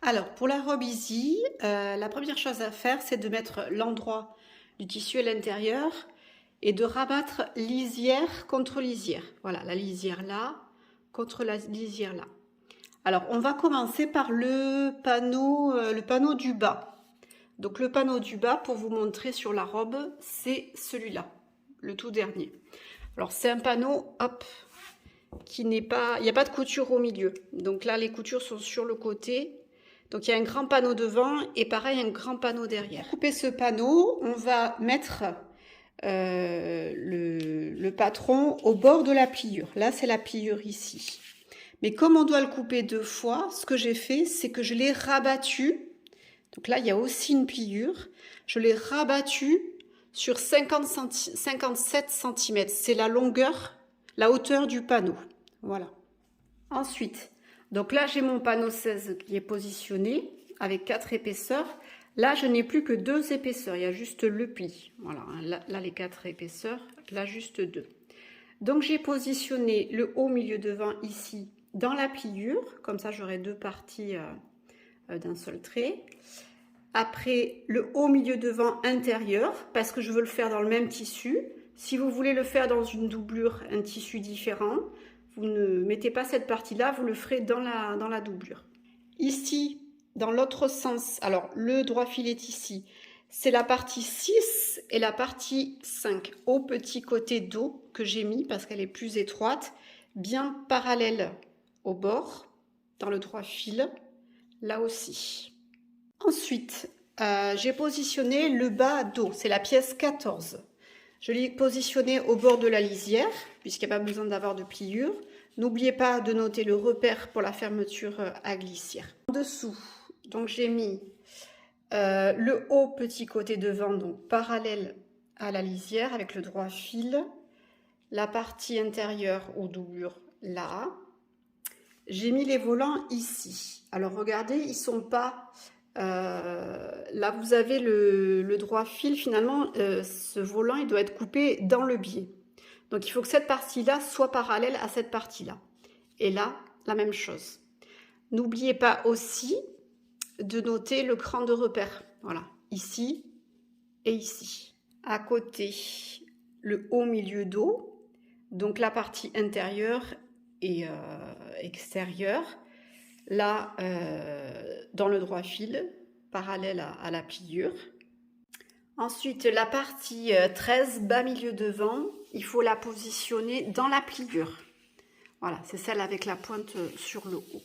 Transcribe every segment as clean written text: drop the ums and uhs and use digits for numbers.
Alors, pour la robe Easy, la première chose à faire, c'est de mettre l'endroit du tissu à l'intérieur et de rabattre lisière contre lisière. Voilà, la lisière là contre la lisière là. Alors, on va commencer par le panneau du bas. Donc, le panneau du bas, pour vous montrer sur la robe, c'est celui-là, le tout dernier. Alors, c'est un panneau, hop, qui n'est pas... Il n'y a pas de couture au milieu. Donc là, les coutures sont sur le côté. Donc il y a un grand panneau devant et pareil, un grand panneau derrière. Pour couper ce panneau, on va mettre le patron au bord de la pliure. Là, c'est la pliure ici. Mais comme on doit le couper deux fois, ce que j'ai fait, c'est que je l'ai rabattu. Donc là, il y a aussi une pliure. Je l'ai rabattu sur 57 cm. C'est la longueur, la hauteur du panneau. Voilà. Ensuite, donc là, j'ai mon panneau 16 qui est positionné avec 4 épaisseurs. Là, je n'ai plus que 2 épaisseurs. Il y a juste le pli. Voilà, là les 4 épaisseurs, là, juste 2. Donc, j'ai positionné le haut milieu devant ici dans la pliure. Comme ça, j'aurai 2 parties d'un seul trait. Après, le haut milieu devant intérieur, parce que je veux le faire dans le même tissu. Si vous voulez le faire dans une doublure, un tissu différent, vous ne mettez pas cette partie-là, vous le ferez dans la doublure. Ici, dans l'autre sens, alors le droit fil est ici, c'est la partie 6 et la partie 5 au petit côté dos que j'ai mis parce qu'elle est plus étroite, bien parallèle au bord, dans le droit fil, là aussi. Ensuite, j'ai positionné le bas dos, c'est la pièce 14. Je l'ai positionné au bord de la lisière, puisqu'il n'y a pas besoin d'avoir de pliure. N'oubliez pas de noter le repère pour la fermeture à glissière. En dessous, donc j'ai mis le haut petit côté devant, donc parallèle à la lisière avec le droit fil. La partie intérieure aux doublures là. J'ai mis les volants ici. Alors regardez, ils sont pas... là, vous avez le droit fil. Finalement, ce volant, il doit être coupé dans le biais. Donc, il faut que cette partie-là soit parallèle à cette partie-là. Et là, la même chose. N'oubliez pas aussi de noter le cran de repère. Voilà, ici et ici. À côté, le haut milieu dos. Donc, la partie intérieure et extérieure. Là, dans le droit fil, parallèle à la pliure. Ensuite, la partie 13, bas milieu devant, il faut la positionner dans la pliure. Voilà, c'est celle avec la pointe sur le haut.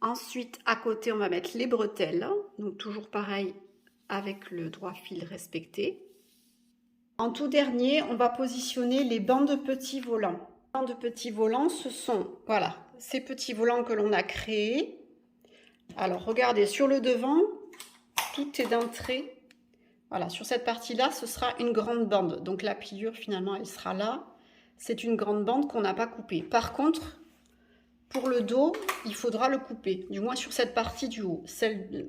Ensuite, à côté, on va mettre les bretelles. Donc, toujours pareil avec le droit fil respecté. En tout dernier, on va positionner les bancs de petits volants. Les bancs de petits volants, ce sont, voilà, ces petits volants que l'on a créés. Alors, regardez, sur le devant, tout est d'un trait. Voilà, sur cette partie-là, ce sera une grande bande. Donc, la pliure, finalement, elle sera là. C'est une grande bande qu'on n'a pas coupée. Par contre, pour le dos, il faudra le couper, du moins sur cette partie du haut.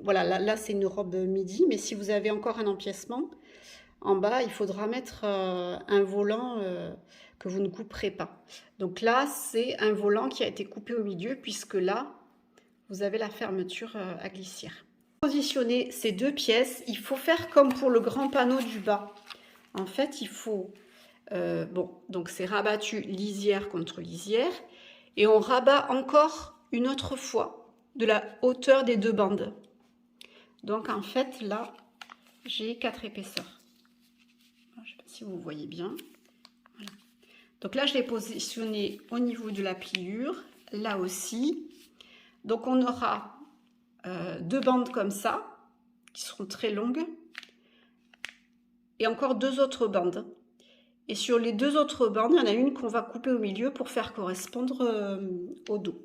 Voilà, là c'est une robe midi, mais si vous avez encore un empiècement, en bas, il faudra mettre un volant que vous ne couperez pas. Donc là, c'est un volant qui a été coupé au milieu, puisque là, vous avez la fermeture à glissière. Pour positionner ces deux pièces, il faut faire comme pour le grand panneau du bas. En fait, il faut... bon, donc c'est rabattu lisière contre lisière. Et on rabat encore une autre fois de la hauteur des deux bandes. Donc en fait, là, j'ai 4 épaisseurs. Je ne sais pas si vous voyez bien. Voilà. Donc là, je l'ai positionné au niveau de la pliure, là aussi. Donc on aura 2 bandes comme ça, qui seront très longues. Et encore 2 autres bandes. Et sur les 2 autres bandes, il y en a une qu'on va couper au milieu pour faire correspondre au dos.